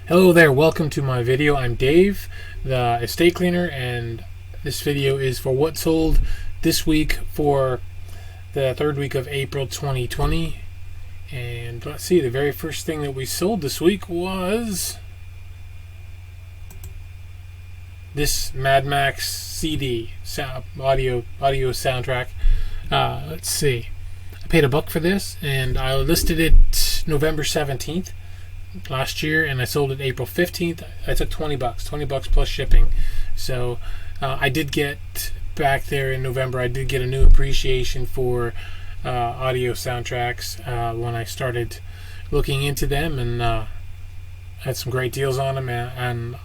Hello there, welcome to my video. I'm Dave, the estate cleaner, and this video is for what sold this week for the third week of April 2020. And let's see, the very first thing that we sold this week was this Mad Max CD audio soundtrack. Let's see, I paid $1 for this, and I listed it November 17th last year, and I sold it April 15th. I took $20 plus shipping. So I did get back there in November. I did get a new appreciation for audio soundtracks when I started looking into them, and had some great deals on them. And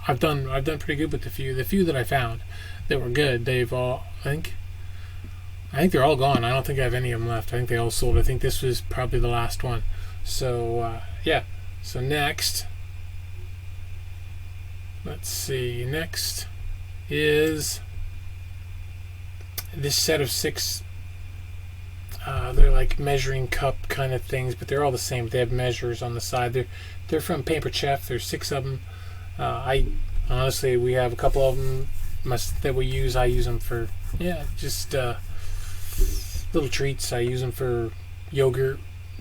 I've done pretty good with the few that I found that were good. They've all, I think they're all gone. I don't think I have any of them left. I think they all sold. I think this was probably the last one. So yeah. So next, let's see, next is this set of 6, they're like measuring cup kind of things, but they're all the same. They have measures on the side. They're from Pyrex Chef. There's 6 of them. Honestly, we have a couple of them that we use. I use them for, just little treats. I use them for yogurt.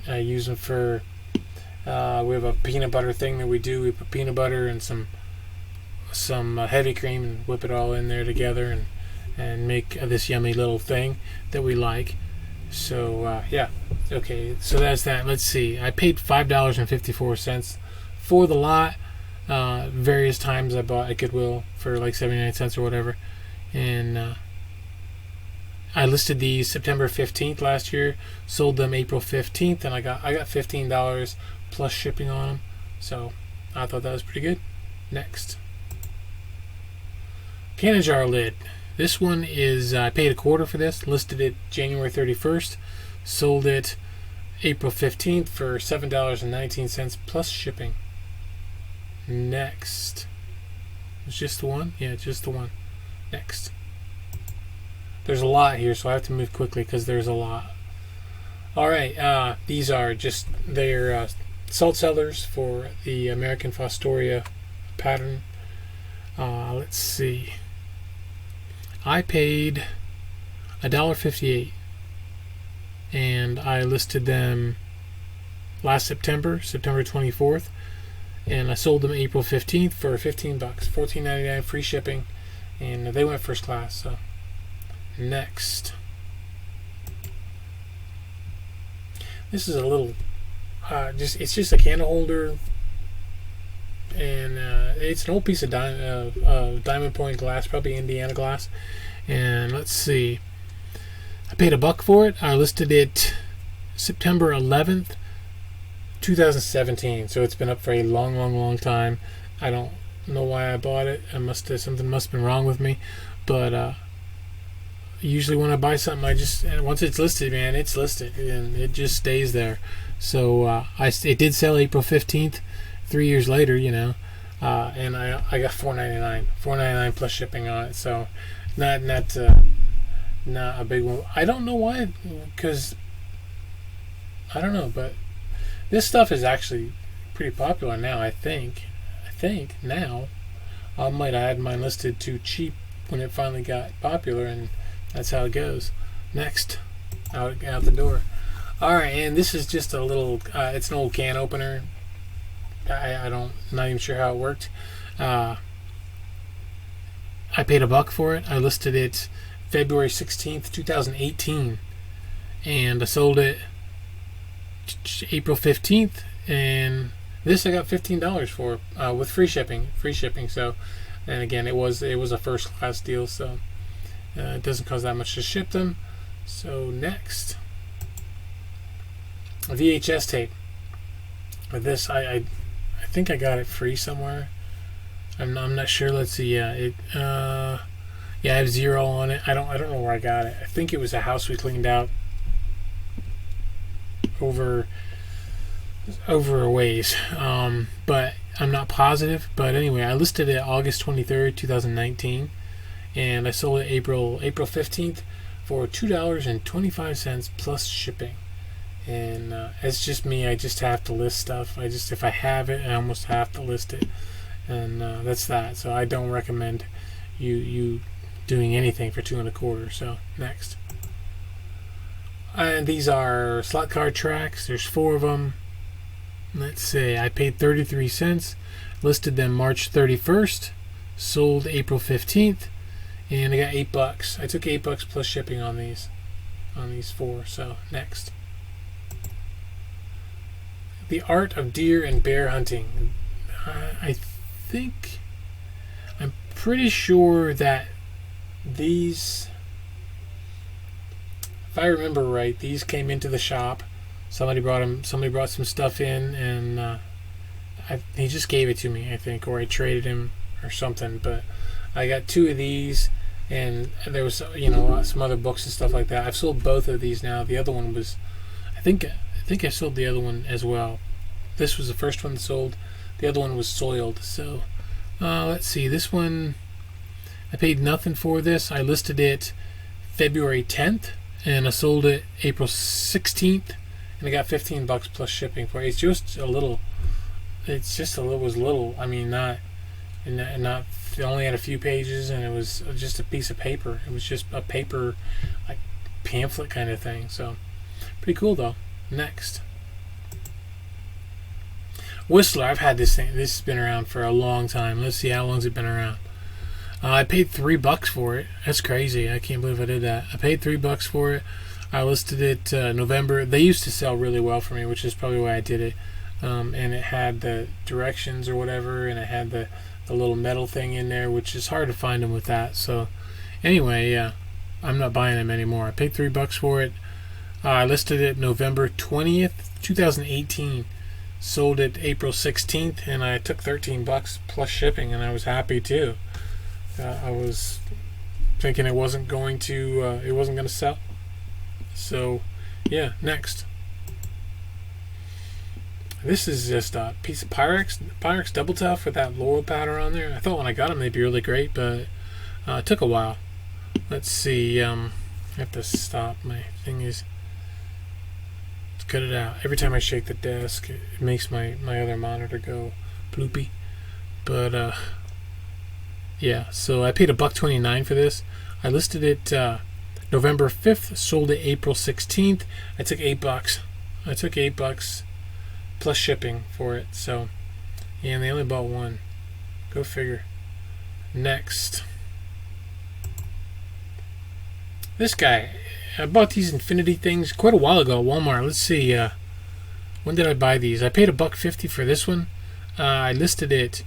I use them for we have a peanut butter thing that we do. We put peanut butter and some heavy cream and whip it all in there together and make this yummy little thing that we like. So yeah, okay, so that's that. Let's see, I paid $5.54 for the lot. Various times I bought at Goodwill for like 79 cents or whatever, and I listed these September 15th last year, sold them April 15th, and I got $15 plus shipping on them. So I thought that was pretty good. Next, Pina Jar Lid. This one is, I paid $0.25 for this, listed it January 31st, sold it April 15th for $7.19 plus shipping. Next, it's just the one? Yeah, just the one. Next. There's a lot here, so I have to move quickly because there's a lot. Alright, these are just, they're salt cellars for the American Fostoria pattern. Let's see. I paid $1.58, and I listed them last September 24th, and I sold them April 15th for $15, $14.99 free shipping, and they went first class. So next, this is a little it's just a candle holder, and it's an old piece of diamond point glass, probably Indiana glass. And let's see, I paid $1 for it. I listed it September 11th 2017, so it's been up for a long time. I don't know why I bought it. Something must have been wrong with me, but usually when I buy something, once it's listed, man, it's listed, and it just stays there. So it did sell April 15th, 3 years later, and I got $4.99 plus shipping on it. So not a big one. I don't know why, because I don't know, but this stuff is actually pretty popular now. I think now I might have had mine listed too cheap when it finally got popular, and that's how it goes. Next, out the door. Alright, and this is just a little, it's an old can opener. Not even sure how it worked. I paid $1 for it. I listed it February 16th, 2018, and I sold it April 15th, and this I got $15 for, with free shipping. So, and again, it was a first class deal, so it doesn't cost that much to ship them. So next, a VHS tape. With this, I think I got it free somewhere. I'm not sure. Let's see. Yeah, I have 0 on it. I don't know where I got it. I think it was a house we cleaned out over a ways, but I'm not positive. But anyway, I listed it August 23rd, 2019, and I sold it April 15th for $2.25 plus shipping. And it's just me. I just have to list stuff. If I have it, I almost have to list it, and that's that. So I don't recommend you doing anything for 2 1/4. So next, and these are slot card tracks. There's 4 of them. Let's see. I paid 33 cents. Listed them March 31st. Sold April 15th, and I got $8. I took $8 plus shipping on these 4. So next. The Art of Deer and Bear Hunting. I'm pretty sure that these, if I remember right, these came into the shop. Somebody brought some stuff in, and he just gave it to me, I think, or I traded him or something. But I got 2 of these, and there was some other books and stuff like that. I've sold both of these now. The other one was, I think I sold the other one as well. This was the first one sold. The other one was soiled. So let's see. This one, I paid nothing for this. I listed it February 10th, and I sold it April 16th, and I got $15 plus shipping for it. It's just a little. Was little. I mean, not. It only had a few pages, and it was just a piece of paper. It was just a paper, like, pamphlet kind of thing. So pretty cool though. Next. Whistler. I've had this thing. This has been around for a long time. Let's see, how long has it been around? I paid $3 for it. That's crazy. I can't believe I did that. I paid $3 for it. I listed it November. They used to sell really well for me, which is probably why I did it. And it had the directions or whatever, and it had the little metal thing in there, which is hard to find them with that. So anyway, I'm not buying them anymore. I paid $3 for it. I listed it November 20th, 2018. Sold it April 16th, and I took $13 plus shipping, and I was happy too. I was thinking it wasn't going to sell. So yeah, next. This is just a piece of Pyrex double tough with that laurel powder on there. I thought when I got them they'd be really great, but it took a while. Let's see. I have to stop. My thing is, let's cut it out. Every time I shake the desk, it makes my other monitor go bloopy. But yeah. So I paid $1.29 for this. I listed it November 5th. Sold it April 16th. I took $8. I took $8 plus shipping for it. So yeah, and they only bought one. Go figure. Next. This guy. I bought these infinity things quite a while ago at Walmart. Let's see. When did I buy these? I paid $1.50 for this one. I listed it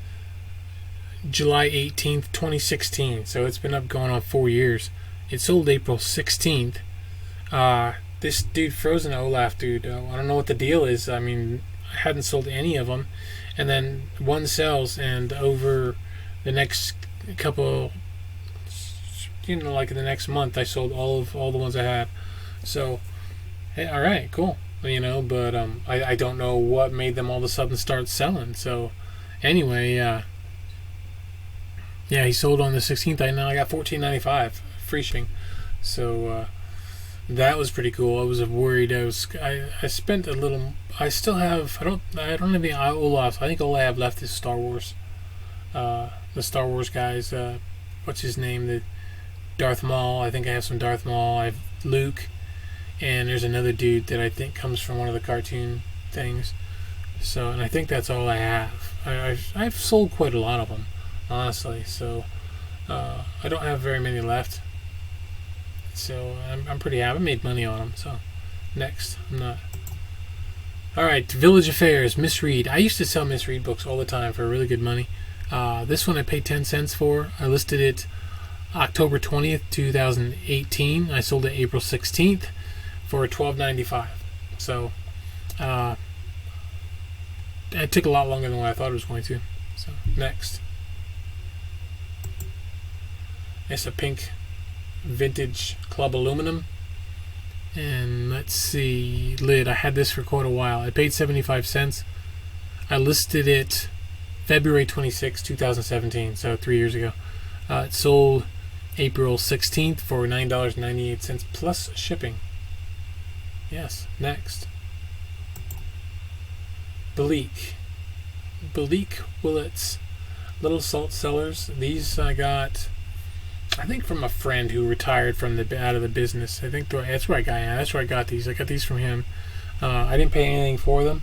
July 18th, 2016. So it's been up going on 4 years. It sold April 16th. This dude, Frozen Olaf dude, I don't know what the deal is. I mean, I hadn't sold any of them, and then one sells, and over the next couple, like in the next month, I sold all the ones I had. So, hey, all right, cool. But I don't know what made them all of a sudden start selling. So, anyway, yeah, he sold on the 16th. I got $14.95 free shipping. So that was pretty cool. I was worried. I spent a little. I still have. I don't have any Olafs. I think all I have left is Star Wars. The Star Wars guys. What's his name? The Darth Maul. I think I have some Darth Maul. I have Luke, and there's another dude that I think comes from one of the cartoon things. So, and I think that's all I have. I've sold quite a lot of them, honestly. So I don't have very many left. So I'm pretty happy. I made money on them. So next, I'm not. All right, Village Affairs, Misread. I used to sell Misread books all the time for really good money. This one I paid 10 cents for. I listed it October 20th, 2018. I sold it April 16th for $12.95. So it took a lot longer than what I thought it was going to. So next, it's a pink vintage club aluminum, and let's see, lid. I had this for quite a while. I paid 75 cents. I listed it February 26, 2017, so 3 years ago. It sold April 16th for $9.98 plus shipping. Yes, next. Bleak Willets Little Salt Cellars. These I got, I think, from a friend who retired from out of the business. I think that's where I got. Yeah, that's where I got these. I got these from him. I didn't pay anything for them.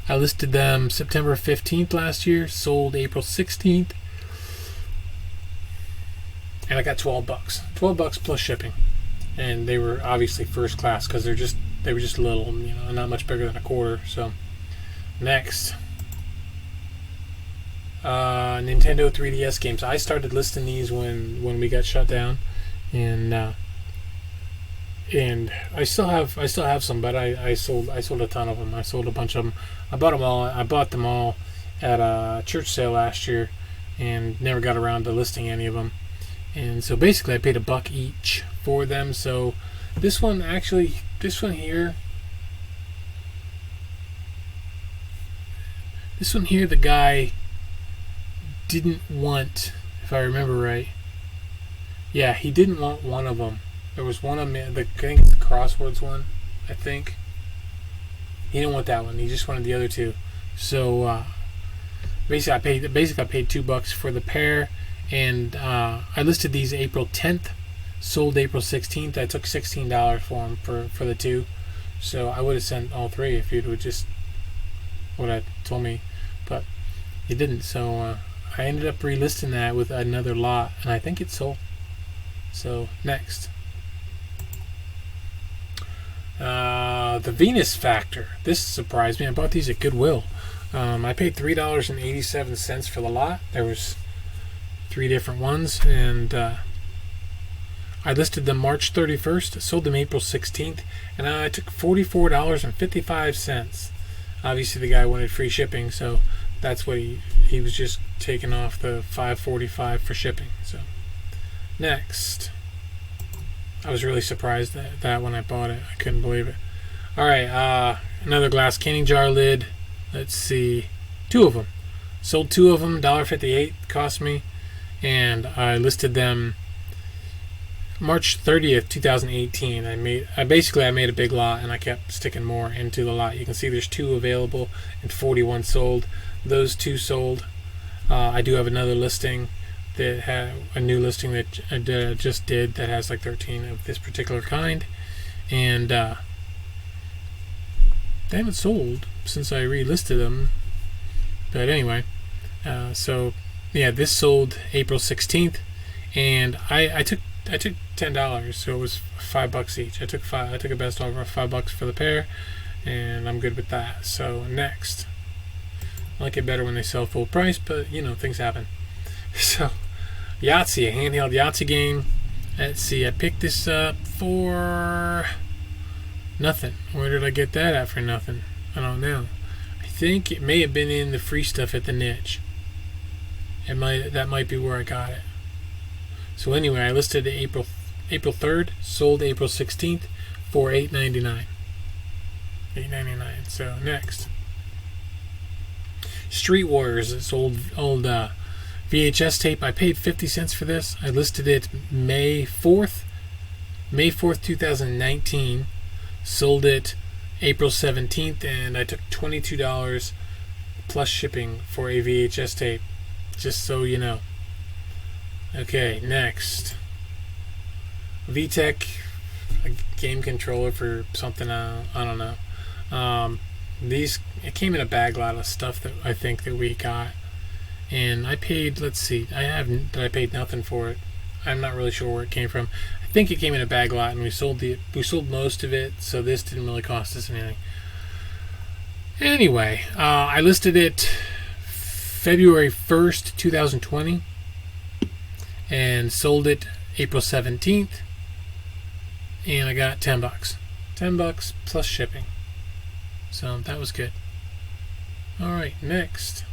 I listed them September 15th last year. Sold April 16th, and I got $12. $12 plus shipping, and they were obviously first class because they were just little, not much bigger than a quarter. So next. Nintendo 3DS games. I started listing these when we got shut down, and I still have some, but I sold a ton of them. I sold a bunch of them. I bought them all at a church sale last year, and never got around to listing any of them. And so basically, I paid $1 each for them. So this one here, the guy didn't want, if I remember right. Yeah, he didn't want one of them. There was one of them, I think it's the Crosswords one, I think. He didn't want that one. He just wanted the other two. So basically, I paid $2 for the pair, and I listed these April 10th, sold April 16th. I took $16 for them for the two. So I would have sent all three if you'd just would have told me, but you didn't. So I ended up relisting that with another lot, and I think it sold. So next, the Venus Factor. This surprised me. I bought these at Goodwill. I paid $3.87 for the lot. There was 3 different ones, and I listed them March 31st, sold them April 16th, and I took $44.55. Obviously, the guy wanted free shipping, so that's what he was just taking off the $5.45 for shipping. So next, I was really surprised that when I bought it, I couldn't believe it. All right, another glass canning jar lid. Let's see, 2 of them. Sold 2 of them, $1.58 cost me, and I listed them March 30th, 2018. I made a big lot, and I kept sticking more into the lot. You can see there's 2 available and 41 sold. Those 2 sold. I do have another listing that had a new listing that I just did that has like 13 of this particular kind, and they haven't sold since I relisted them. But anyway, so yeah, this sold April 16th, and I took $10, so it was $5 each. I took a best offer of $5 for the pair, and I'm good with that. So next, I like it better when they sell full price, but things happen. So Yahtzee, a handheld Yahtzee game. Let's see, I picked this up for nothing. Where did I get that at for nothing? I don't know. I think it may have been in the free stuff at the niche. That might be where I got it. So anyway, I listed it April 3rd, sold April 16th for $8.99. $8.99. So next, Street Warriors. This old VHS tape. I paid 50 cents for this. I listed it May 4th, 2019. Sold it April 17th, and I took $22 plus shipping for a VHS tape. Just so you know. Okay, next, VTech, a game controller for something, I don't know. It came in a bag lot of stuff that I think that we got, and I paid, let's see, I paid nothing for it. I'm not really sure where it came from. I think it came in a bag lot, and we sold most of it, so this didn't really cost us anything. Anyway, I listed it February 1st, 2020. And sold it April 17th, and I got $10. $10 plus shipping. So that was good. Alright, next.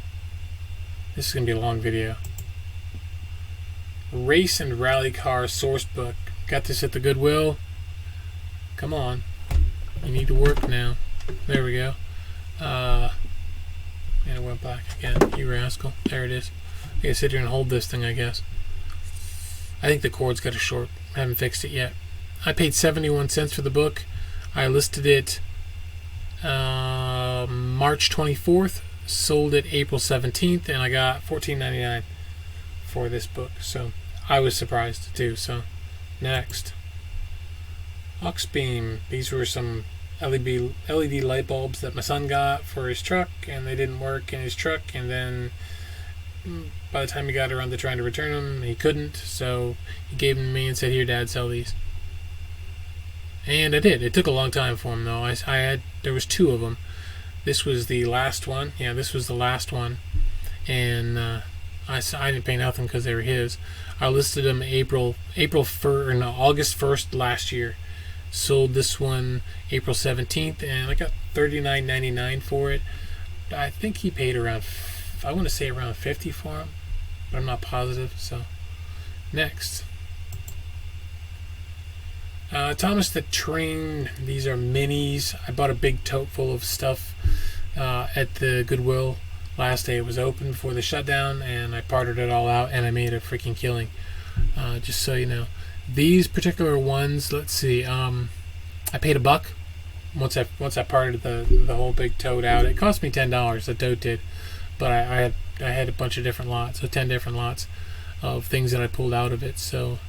This is going to be a long video. Race and Rally Car Source Book. Got this at the Goodwill. Come on. You need to work now. There we go. And it went back again. You rascal. There it is. I gotta sit here and hold this thing, I guess. I think the cord's got a short. I haven't fixed it yet. I paid 71 cents for the book. I listed it March March 24th, sold it April 17th, and I got $14.99 for this book. So I was surprised too. So next, Oxbeam. These were some LED light bulbs that my son got for his truck, and they didn't work in his truck, and then by the time he got around to trying to return them, he couldn't, so he gave them to me and said, "Here, Dad, sell these." And I did. It took a long time for him, though. There was 2 of them. This was the last one. Yeah, this was the last one, and I didn't pay nothing because they were his. I listed them August 1st last year. Sold this one April 17th, and I got $39.99 for it. I think he paid around, I want to say around $50 for them, but I'm not positive. So next, Thomas the Train. These are minis. I bought a big tote full of stuff at the Goodwill last day it was open before the shutdown, and I parted it all out, and I made a freaking killing. Just so you know. These particular ones, let's see, I paid $1 once I parted the whole big tote out. It cost me $10, the tote did, but I had a bunch of different lots, so 10 different lots of things that I pulled out of it. So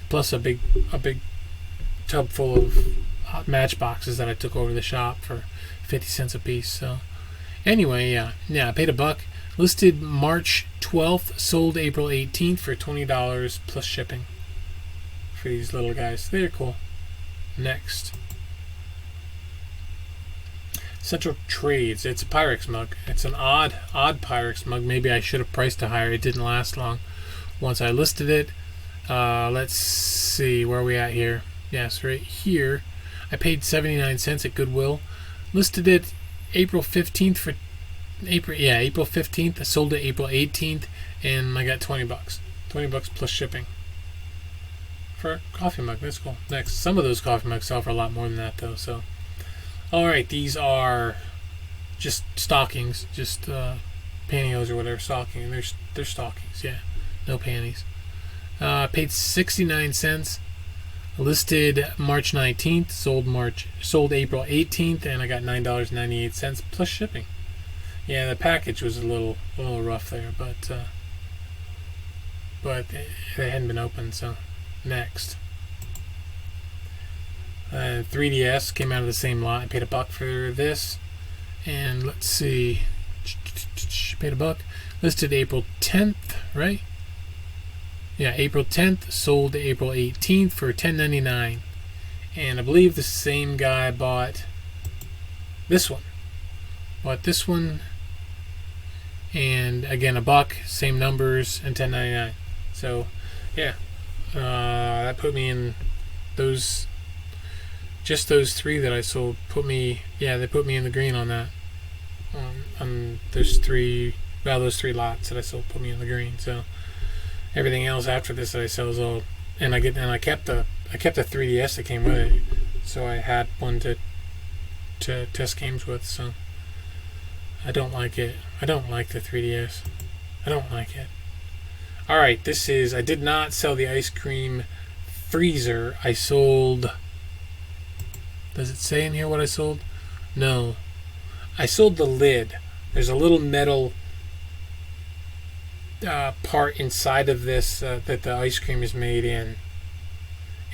plus a big tub full of hot matchboxes that I took over to the shop for 50 cents a piece. So anyway, yeah, I paid $1. Listed March 12th, sold April 18th for $20 plus shipping. For these little guys, they're cool. Next, Central Trades. It's a Pyrex mug. It's an odd Pyrex mug. Maybe I should have priced it higher. It didn't last long once I listed it. Let's see, where are we at here? Yes, right here. I paid 79 cents at Goodwill. Listed it April 15th for April 15th. I sold it April 18th, and I got $20. $20 plus shipping. For a coffee mug. That's cool. Next, some of those coffee mugs sell for a lot more than that, though. So, all right, these are just stockings, just pantyhose or whatever. Stocking. They're stockings. Yeah, no panties. Paid 69 cents. Listed March 19th. Sold April 18th, and I got $9.98 plus shipping. Yeah, the package was a little rough there, but it hadn't been opened, so. Next, 3DS came out of the same lot. I paid $1 for this, and let's see, paid $1. Listed April 10th, right? Yeah, April 10th. Sold April 18th for $10.99, and I believe the same guy bought this one. And again $1, same numbers, and $10.99. So, yeah. That put me in those 3 that I sold. They put me in the green on that. On those 3 lots that I sold put me in the green. So everything else after this that I sell is all, and I kept the 3DS that came with it. So I had one to test games with. So I don't like it. I don't like the 3DS. I don't like it. Alright, I did not sell the ice cream freezer. I sold, does it say in here what I sold? No. I sold the lid. There's a little metal part inside of this that the ice cream is made in.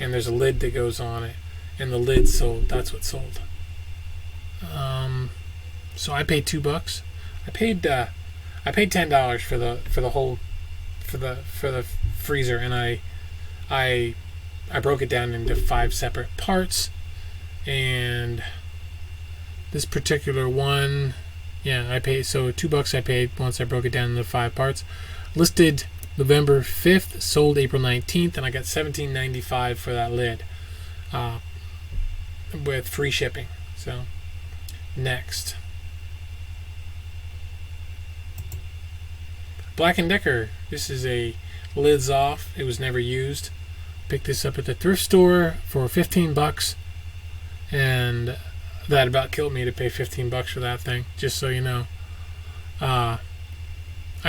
And there's a lid that goes on it. And the lid sold. That's what sold. So I paid $2. I paid $10 for the whole for the freezer, and I broke it down into 5 separate parts, and this particular one, I paid, so $2 I paid once I broke it down into 5 parts. Listed November 5th, sold April 19th, and I got $17.95 for that lid with free shipping. So next, Black & Decker. This is a lids off. It was never used. Picked this up at the thrift store for $15, and that about killed me to pay $15 for that thing. Just so you know, I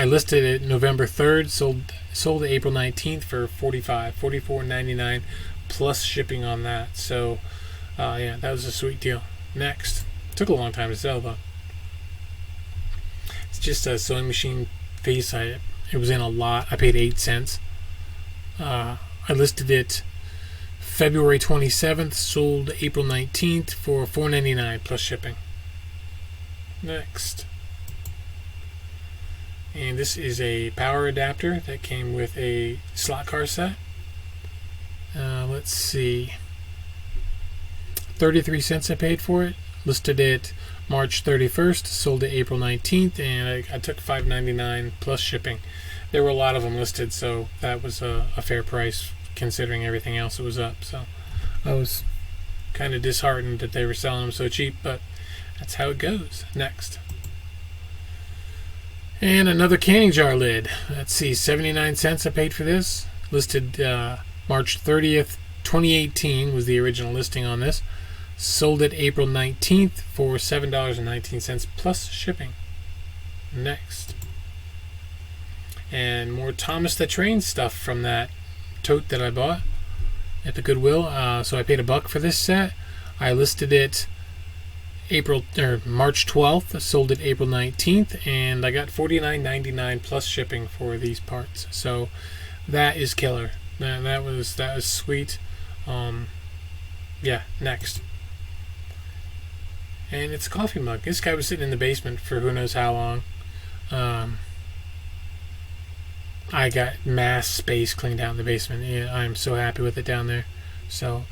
listed it November 3rd. Sold April 19th for $44.99 plus shipping on that. So that was a sweet deal. Next, took a long time to sell though. It's just a sewing machine piece. It was in a lot. I paid 8 cents. I listed it February 27th, sold April 19th for $4.99 plus shipping. Next. And this is a power adapter that came with a slot car set. Let's see. 33 cents I paid for it. Listed it March 31st, sold it April 19th, and I took $5.99 plus shipping. There were a lot of them listed, so that was a fair price considering everything else that was up. So I was kind of disheartened that they were selling them so cheap, but that's how it goes. Next. And another canning jar lid. Let's see, 79 cents I paid for this. Listed March 30th, 2018 was the original listing on this. Sold it April 19th for $7.19 plus shipping. Next. And more Thomas the Train stuff from that tote that I bought at the Goodwill. So I paid $1 for this set. I listed it March 12th, sold it April 19th, and I got $49.99 plus shipping for these parts. So that is killer. That was sweet. Yeah, next. And it's a coffee mug. This guy was sitting in the basement for who knows how long. I got mass space cleaned out in the basement. Yeah, I'm so happy with it down there. So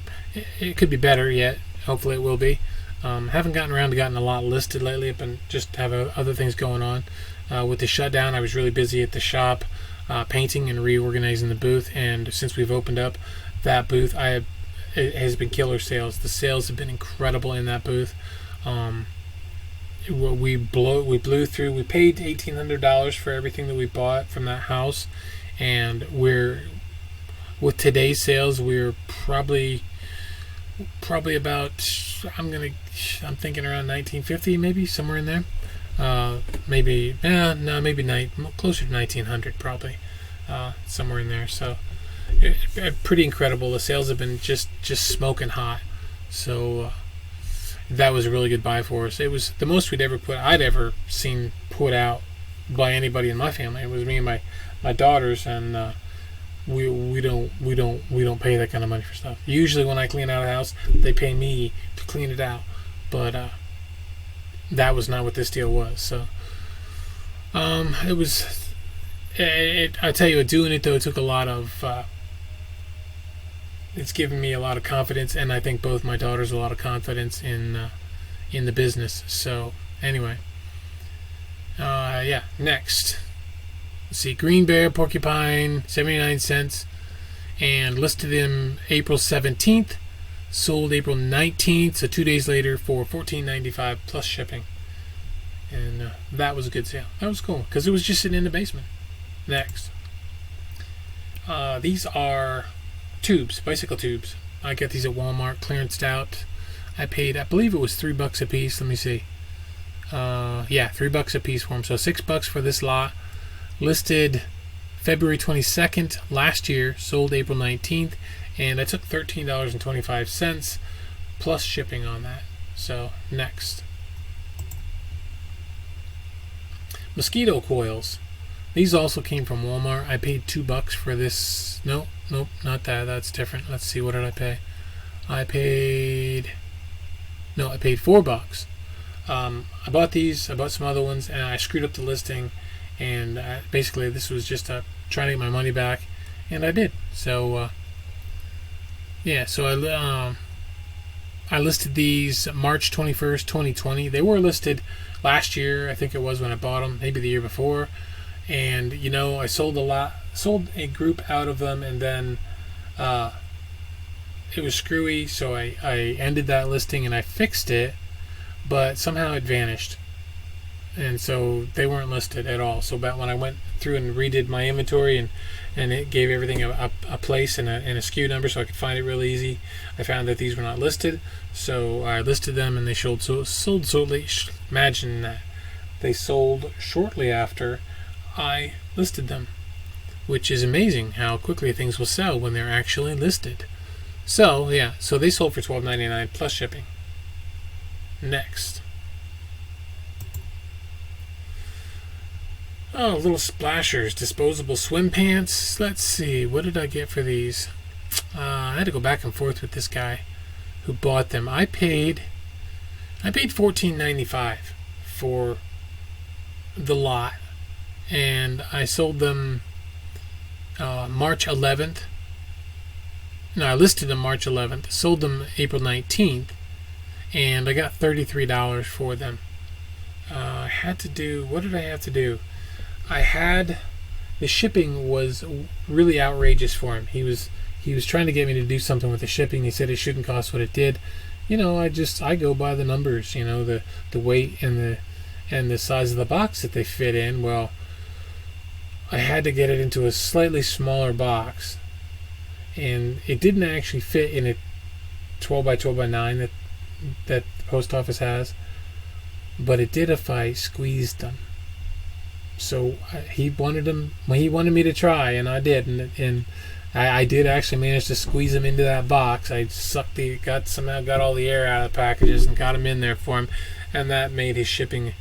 it could be better yet. Hopefully it will be. Haven't gotten around to getting a lot listed lately. I've been just have other things going on. With the shutdown, I was really busy at the shop, painting and reorganizing the booth. And since we've opened up that booth, it has been killer sales. The sales have been incredible in that booth. We blew through. We paid $1,800 for everything that we bought from that house, and with today's sales, we're probably about. I'm thinking around 1950, maybe somewhere in there. Maybe closer to 1900, probably somewhere in there. So pretty incredible. The sales have been just smoking hot. So that was a really good buy for us. It was the most I'd ever seen put out by anybody in my family. It was me and my daughters, and we don't pay that kind of money for stuff. Usually when I clean out a house, they pay me to clean it out, but that was not what this deal was. So it was. I tell you, doing it though, it took a lot of. It's given me a lot of confidence, and I think both my daughters a lot of confidence in the business. So anyway, yeah. Next, let's see, Green Bay Porcupine, 79 cents, and listed in April 17th, sold April 19th, so 2 days later for $14.95 plus shipping, and that was a good sale. That was cool because it was just sitting in the basement. Next, these are tubes, bicycle tubes. I got these at Walmart, clearanced out. I believe it was $3 a piece. Let me see. Yeah, $3 a piece for them. So $6 for this lot. Listed February 22nd last year, sold April 19th, and I took $13.25 plus shipping on that. So next, Mosquito Coils. These also came from Walmart. I paid $2 for this. Nope, not that. That's different. Let's see. What did I pay? I paid $4. I bought these. I bought some other ones, and I screwed up the listing. And basically, this was just trying to get my money back, and I did. So yeah. So I listed these March 21st, 2020. They were listed last year. I think it was when I bought them. Maybe the year before. And I sold a group out of them, and then it was screwy, so I ended that listing and I fixed it, but somehow it vanished, and so they weren't listed at all. So about when I went through and redid my inventory and it gave everything a place and a SKU number so I could find it really easy, I found that these were not listed, so I listed them, and they sold so late. Imagine that. They sold shortly after I listed them, which is amazing how quickly things will sell when they're actually listed. So yeah, so they sold for $12.99 plus shipping. Next, Oh, little splashers, disposable swim pants. Let's see, what did I get for these? I had to go back and forth with this guy who bought them. I paid $14.95 for the lot, and I sold them March 11th. No, I listed them March 11th, sold them April 19th, and I got $33 for them. I had to do, what did I have to do? The shipping was really outrageous for him. He was trying to get me to do something with the shipping. He said it shouldn't cost what it did. You know, I go by the numbers, you know, the weight and the size of the box that they fit in. Well, I had to get it into a slightly smaller box, and it didn't actually fit in a 12 by 12 by 9 that the post office has, but it did if I squeezed them. So he wanted me to try, and I did, and I did actually manage to squeeze them into that box. I somehow got all the air out of the packages and got them in there for him, and that made his shipping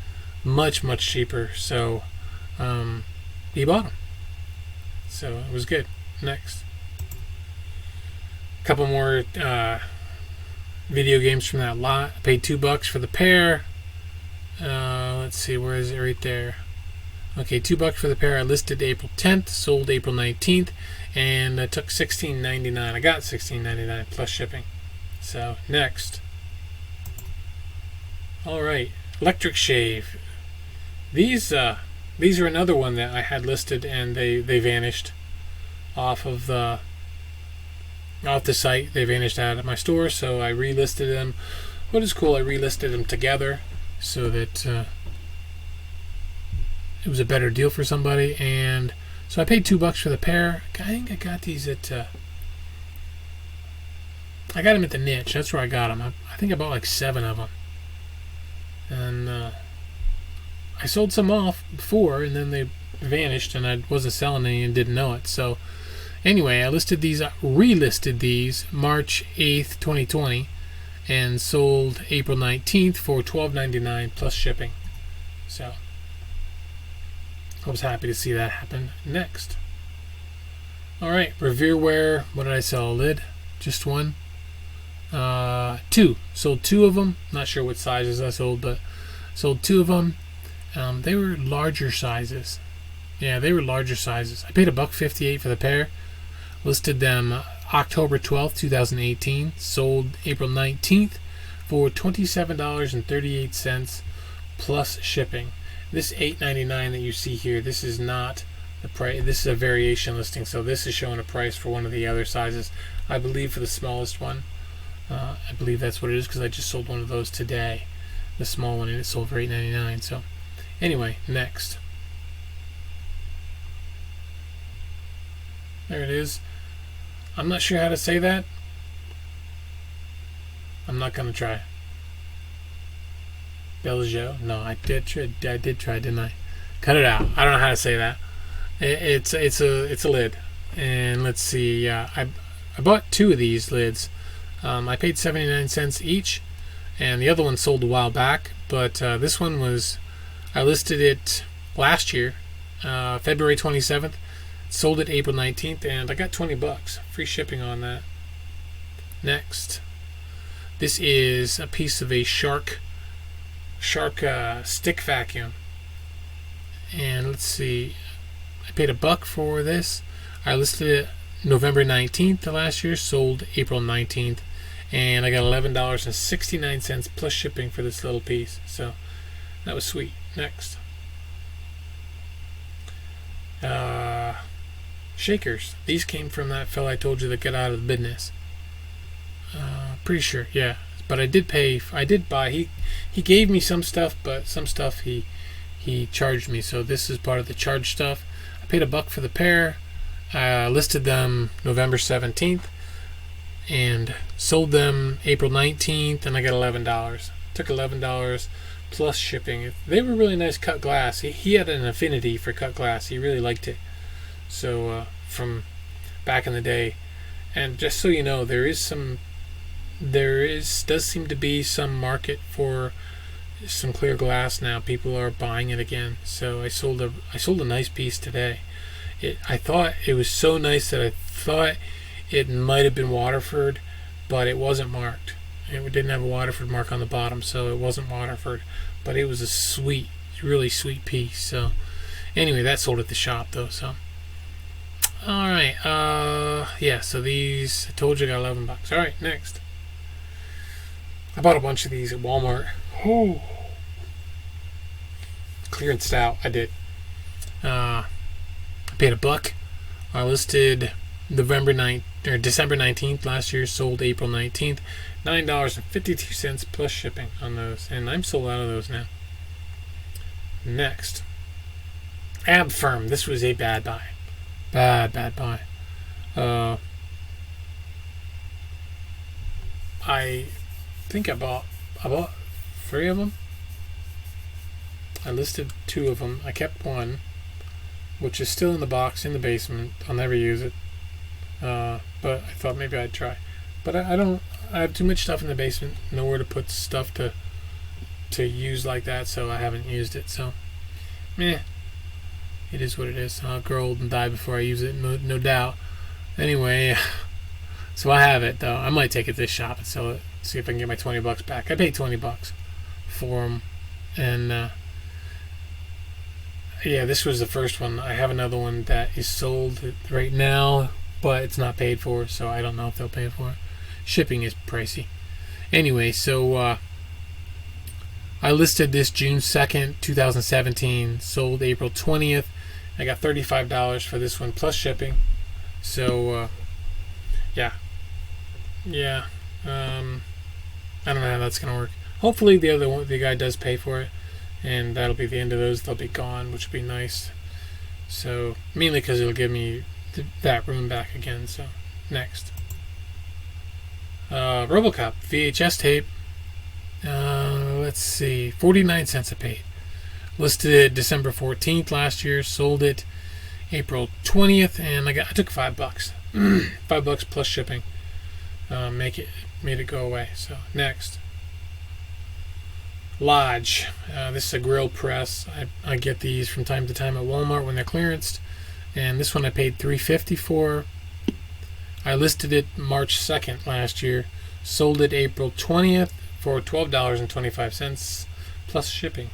much cheaper. So he bought them. So it was good. Next, a couple more video games from that lot. I paid $2 for the pair. Let's see, where is it? Right there. Okay, $2 for the pair. I listed April 10th, sold April 19th, and I took $16.99. I got $16.99 plus shipping. So next, all right, electric shave. These are another one that I had listed, and they vanished off the site. They vanished out of my store, so I relisted them. What is cool, I relisted them together so that it was a better deal for somebody, and so I paid $2 for the pair. I think I got these at I got them at the Niche. That's where I got them. I think I bought like 7 of them, and I sold some off before, and then they vanished, and I wasn't selling any and didn't know it. So anyway, I relisted these March 8th, 2020, and sold April 19th for $12.99 plus shipping. So I was happy to see that happen. Next, all right, Revereware. What did I sell? A lid? Just one? 2. Sold 2 of them. Not sure what sizes I sold, but sold 2 of them. They were larger sizes. Yeah, they were larger sizes. I paid $1.58 for the pair. Listed them October 12th, 2018. Sold April 19th for $27.38 plus shipping. This $8.99 that you see here, this is not the price. This is a variation listing, so this is showing a price for one of the other sizes. I believe for the smallest one. I believe that's what it is, because I just sold one of those today, the small one, and it sold for $8.99. So anyway, next. There it is. I'm not sure how to say that. I'm not gonna try. Belgio? No, I did try, didn't I? Cut it out. I don't know how to say that. It's a lid, and let's see. Yeah, I bought 2 of these lids. I paid 79 cents each, and the other one sold a while back. But this one I listed it last year, February 27th. Sold it April 19th, and I got $20 free shipping on that. Next, this is a piece of a shark stick vacuum, and let's see, I paid $1 for this. I listed it November 19th of last year, sold April 19th, and I got $11.69 plus shipping for this little piece. So that was sweet. Next, shakers. These came from that fella I told you that got out of the business. Pretty sure, yeah. But I did buy. He gave me some stuff, but some stuff he charged me. So this is part of the charge stuff. I paid $1 for the pair. Listed them November 17th and sold them April 19th, and I got $11. Took $11 plus shipping. They were really nice cut glass. He had an affinity for cut glass. He really liked it. So from back in the day, and just so you know, does seem to be some market for some clear glass now. People are buying it again. So I sold a nice piece today. I thought it was so nice that I thought it might have been Waterford, but it wasn't marked. It didn't have a Waterford mark on the bottom, so it wasn't Waterford. But it was a sweet, really sweet piece. So anyway, that sold at the shop though. So all right, yeah. So these, I told you, I got $11. All right, next. I bought a bunch of these at Walmart. Oh, clearance out. I did. I paid $1. I listed December 19th last year, sold April 19th. $9.52 plus shipping on those, and I'm sold out of those now. Next, Ab Firm. This was a bad buy. Bad buy. I think I bought 3 of them. I listed 2 of them. I kept one, which is still in the box in the basement. I'll never use it. But I thought maybe I'd try. But I don't. I have too much stuff in the basement. Nowhere to put stuff to use like that, so I haven't used it. So, meh. It is what it is. I'll grow old and die before I use it, no doubt. Anyway, so I have it though. I might take it to this shop and sell it. See if I can get my $20 back. I paid $20 for them, and yeah, this was the first one. I have another one that is sold right now, but it's not paid for, so I don't know if they'll pay for it. Shipping is pricey. Anyway, so I listed this June 2nd, 2017, sold April 20th. I got $35 for this one plus shipping. So yeah. I don't know how that's gonna work. Hopefully the guy does pay for it, and that'll be the end of those. They'll be gone, which would be nice. So mainly because it'll give me that room back again. So next, Robocop VHS tape. Let's see, 49 cents I paid. Listed it December 14th last year. Sold it April 20th, and I took $5. $5 plus shipping. Made it go away. So next, Lodge. This is a grill press. I get these from time to time at Walmart when they're clearanced, and this one I paid $3.50 for. I listed it March 2nd last year. Sold it April 20th for $12.25 plus shipping.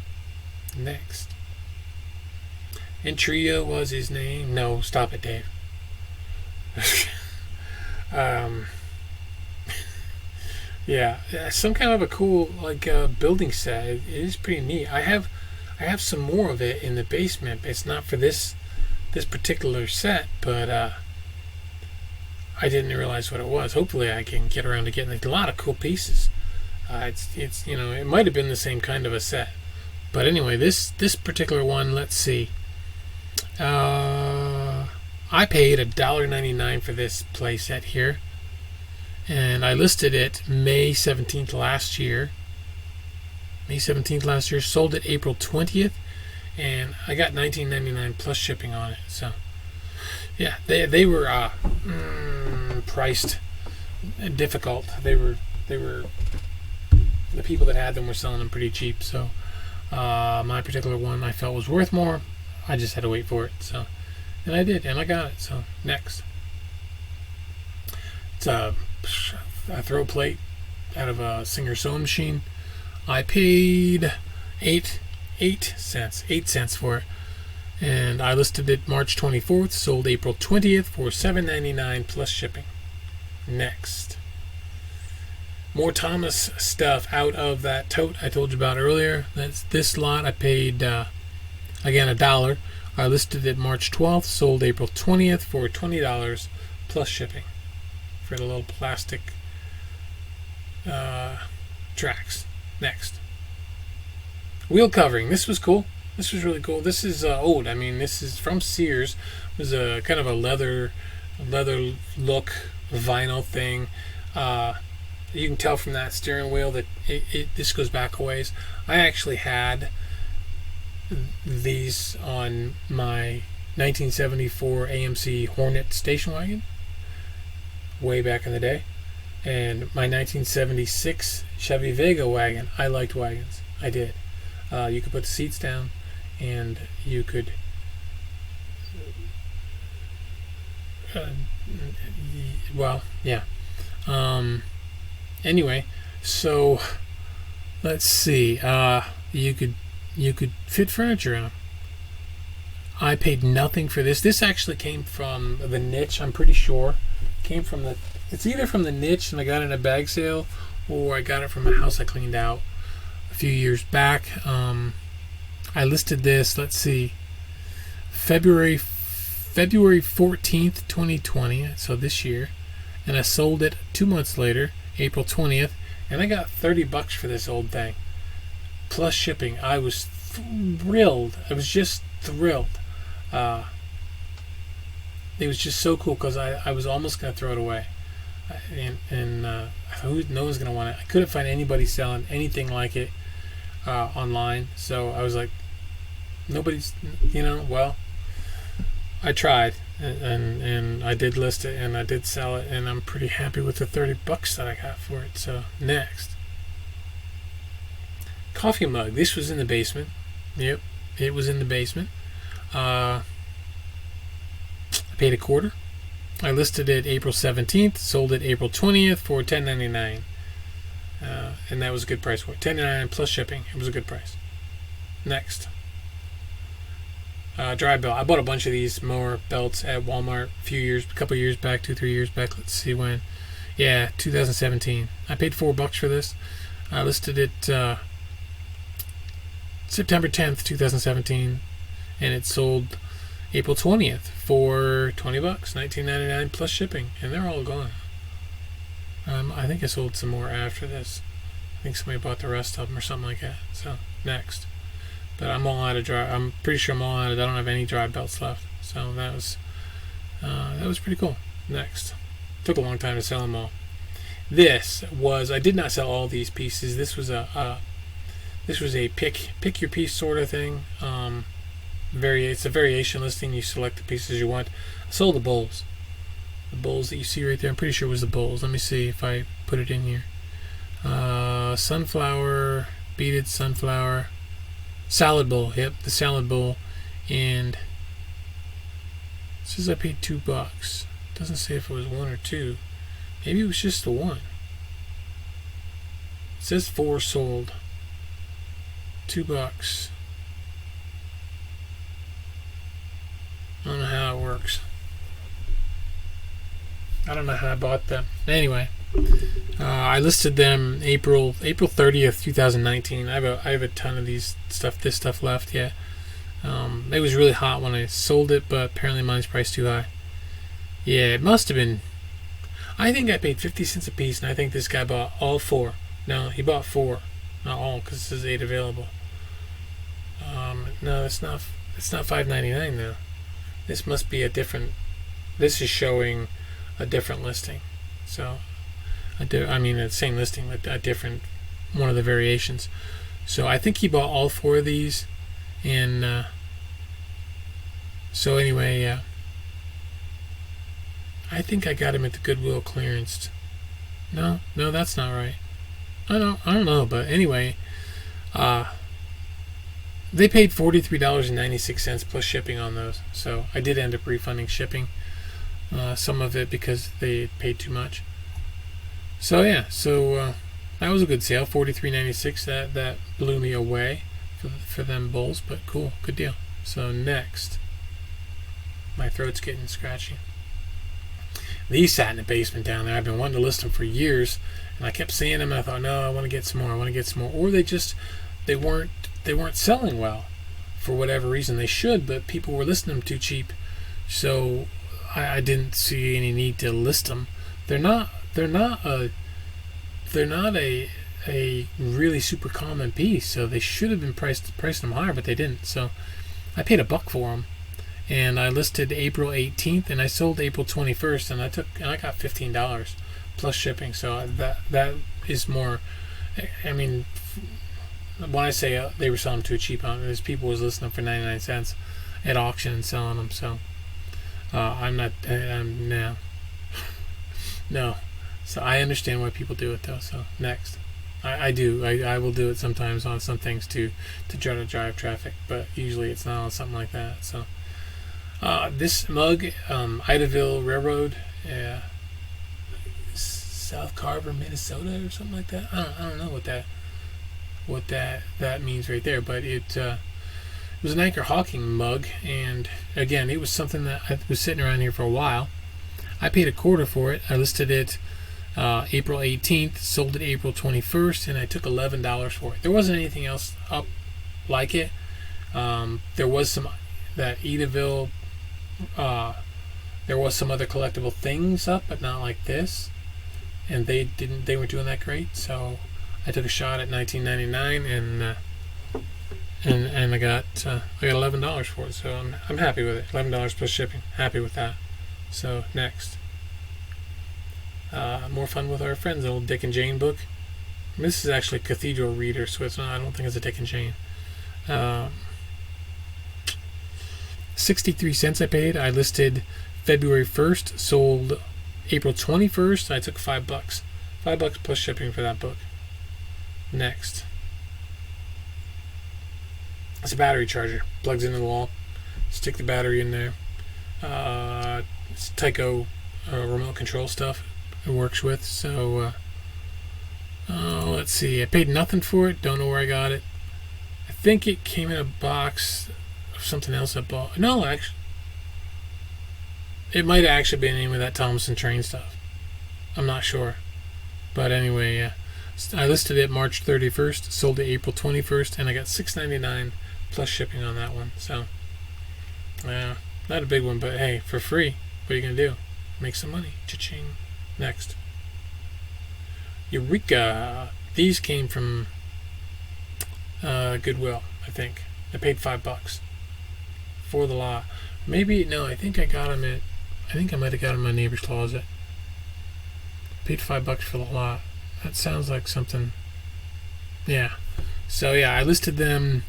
Next, Entria was his name. No, stop it, Dave. Yeah, some kind of a cool building set. It is pretty neat. I have some more of it in the basement. It's not for this particular set, but I didn't realize what it was. Hopefully, I can get around to getting it. A lot of cool pieces. It's it might have been the same kind of a set, but anyway, this particular one. Let's see. I paid $1.99 for this play set here. And I listed it May 17th last year. Sold it April 20th, and I got $19.99 plus shipping on it. So, yeah, they were priced difficult. They were the people that had them were selling them pretty cheap. So, my particular one I felt was worth more. I just had to wait for it. So, and I did, and I got it. So next, it's a throw plate out of a Singer sewing machine. I paid 8 cents for it, and I listed it March 24th. Sold April 20th for $7.99 plus shipping. Next, more Thomas stuff out of that tote I told you about earlier. That's this lot. I paid again $1. I listed it March 12th. Sold April 20th for $20 plus shipping for the little plastic tracks. Next, wheel covering. This was cool. This was really cool. This is old. I mean, this is from Sears. It was a kind of a leather look vinyl thing. You can tell from that steering wheel that this goes back a ways. I actually had these on my 1974 AMC Hornet station wagon way back in the day, and my 1976 Chevy Vega wagon. I liked wagons. I did. You could put the seats down, and you could well, yeah. Anyway, so let's see. You could fit furniture in them. I paid nothing for this. This actually came from the Niche, I'm pretty sure. It's either from the Niche and I got it in a bag sale, or I got it from a house I cleaned out a few years back. I listed this, let's see, February 14th, 2020, so this year, and I sold it 2 months later, April 20th, and I got $30 for this old thing, plus shipping. I was thrilled. I was just thrilled. It was just so cool because I was almost going to throw it away, and no one's going to want it. I couldn't find anybody selling anything like it online, so I was like, nobody's, well, I tried, and I did list it, and I did sell it, and I'm pretty happy with the $30 that I got for it. So next, coffee mug. This was in the basement. Yep, it was in the basement. I paid $0.25. I listed it April 17th, sold it April 20th for $10.99, and that was a good price for it. $10.99 plus shipping. It was a good price. Next, dry belt. I bought a bunch of these mower belts at Walmart a couple years back, 2-3 years back. Let's see when. Yeah, 2017. I paid $4 for this. I listed it September 10th, 2017, and it sold April 20th for $20, $19.99 plus shipping, and they're all gone. I think I sold some more after this. I think somebody bought the rest of them or something like that. So next, but I'm all out of dry. I'm pretty sure I'm all out of. I don't have any dry belts left. So that was pretty cool. Next, took a long time to sell them all. I did not sell all these pieces. This was a pick your piece sort of thing. It's a variation listing. You select the pieces you want. I sold the bowls. The bowls that you see right there, I'm pretty sure it was the bowls. Let me see if I put it in here. Sunflower, beaded sunflower, salad bowl. Yep, the salad bowl. And it says I paid $2. It doesn't say if it was 1 or 2. Maybe it was just the 1. It says 4 sold. $2. I don't know how it works. I don't know how I bought them. Anyway, I listed them April 30th, 2019. I have a ton of this stuff left yet. It was really hot when I sold it, but apparently mine's priced too high. Yeah, it must have been. I think I paid 50 cents a piece, and I think this guy bought all 4. No, he bought 4, not all, because it says 8 available. No, it's not $5.99 though. This must be a different. This is showing a different listing. So, the same listing, but a different one of the variations. So I think he bought all 4 of these, and so anyway, yeah. I think I got him at the Goodwill clearance. No, that's not right. I don't know, but anyway, they paid $43.96 plus shipping on those. So I did end up refunding shipping, some of it because they paid too much. So yeah, that was a good sale, $43.96. That blew me away for them bowls, but cool, good deal. So next, my throat's getting scratchy. These sat in the basement down there. I've been wanting to list them for years, and I kept seeing them, and I thought, no, I want to get some more. Or they weren't selling well for whatever reason. They should, but people were listing them too cheap, so I didn't see any need to list them. They're not a really super common piece, so they should have been pricing them higher, but they didn't. So I paid $1 for them, and I listed April 18th, and I sold April 21st, and I got $15 plus shipping. So that is more. I mean, when I say they were selling them too cheap, there's people was listing them for 99 cents at auction and selling them. So no. So I understand why people do it though. So next, I do. I will do it sometimes on some things to try to drive traffic, but usually it's not on something like that. So this mug, Idaville Railroad, South Carver, Minnesota, or something like that. I don't know what that means right there, but it was an Anchor Hawking mug, and again, it was something that I was sitting around here for a while. I paid $0.25 for it. I listed it April 18th, sold it April 21st, and I took $11 for it. There wasn't anything else up like it. There was some that Edaville. There was some other collectible things up, but not like this, and they weren't doing that great. So I took a shot at $19.99, and I got $11 for it. So I'm happy with it. $11 plus shipping. Happy with that. So next, more fun with our friends. The old Dick and Jane book. This is actually a Cathedral Reader, so it's not. I don't think it's a Dick and Jane. 63 cents I paid. I listed February 1st, sold April 21st. I took $5. $5 plus shipping for that book. Next, it's a battery charger. Plugs into the wall. Stick the battery in there. It's Tyco remote control stuff it works with. So let's see. I paid nothing for it. Don't know where I got it. I think it came in a box of something else I bought. No, actually, it might have actually been in with that Thompson Train stuff. I'm not sure. But anyway, I listed it March 31st, sold it April 21st, and I got $6.99 plus shipping on that one. So, not a big one, but hey, for free. What are you going to do? Make some money. Cha-ching. Next. Eureka! These came from Goodwill, I think. I paid $5 for the lot. Maybe, no, I think I got them at, I think I might have got them in my neighbor's closet. Paid $5 for the lot. That sounds like something. Yeah. So yeah, I listed them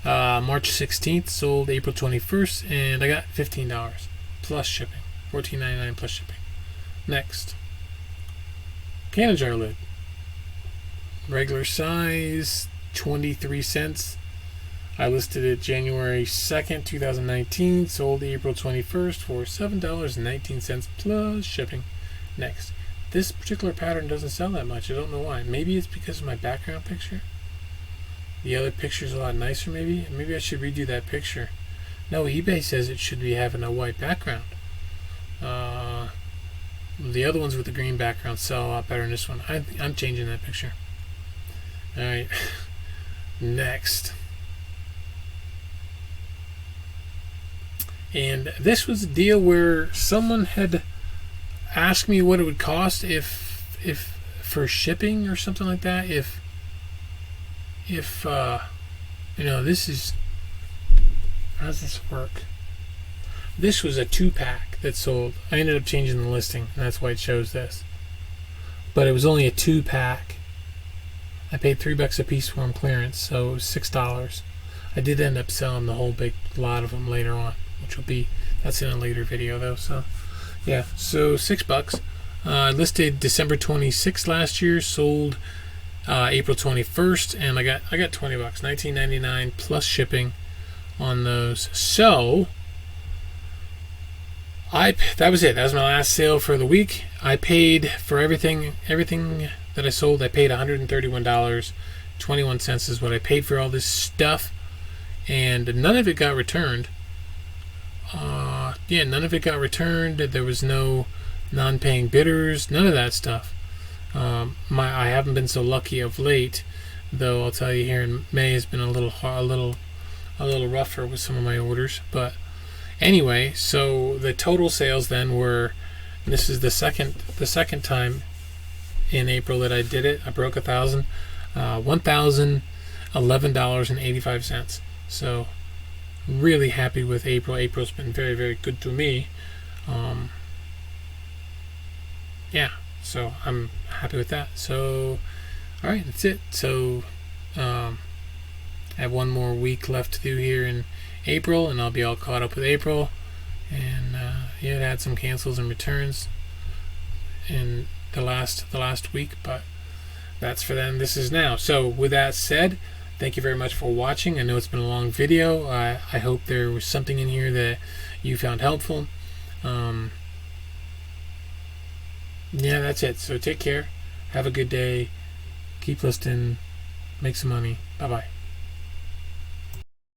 March 16th, sold April 21st, and I got $15 plus shipping. $14.99 plus shipping. Next. Pina Jar Lid. Regular size, 23 cents. I listed it January 2nd, 2019, sold April 21st for $7.19 plus shipping. Next. This particular pattern doesn't sell that much. I don't know why. Maybe it's because of my background picture. The other picture's a lot nicer, maybe. Maybe I should redo that picture. No, eBay says it should be having a white background. The other ones with the green background sell a lot better than this one. I'm changing that picture. Alright. Next. And this was a deal where someone had asked me what it would cost if for shipping or something like that. If this is, how does this work? This was a 2-pack that sold. I ended up changing the listing, and that's why it shows this. But it was only a 2-pack. I paid $3 a piece for them clearance, so it was $6. I did end up selling the whole big lot of them later on, which will be, that's in a later video though. So yeah, so $6. I listed December 26th last year, sold April 21st, and I got $20, $19.99 plus shipping on those. So that was it. That was my last sale for the week. I paid for everything that I sold. I paid $131.21 is what I paid for all this stuff, and none of it got returned. None of it got returned. There was no non-paying bidders, none of that stuff. I haven't been so lucky of late, though. I'll tell you, here in May has been a little rougher with some of my orders. But anyway, so the total sales then were, and this is the second time in April that I did it. I broke 1,000, $1,011.85. So really happy with April. April's been very, very good to me. So I'm happy with that. So all right, that's it. So I have one more week left to do here in April, and I'll be all caught up with April. And it had some cancels and returns in the last week, but that's for them. This is now. So with that said, thank you very much for watching. I know it's been a long video. I hope there was something in here that you found helpful. Yeah, that's it. So take care. Have a good day. Keep listening. Make some money. Bye-bye.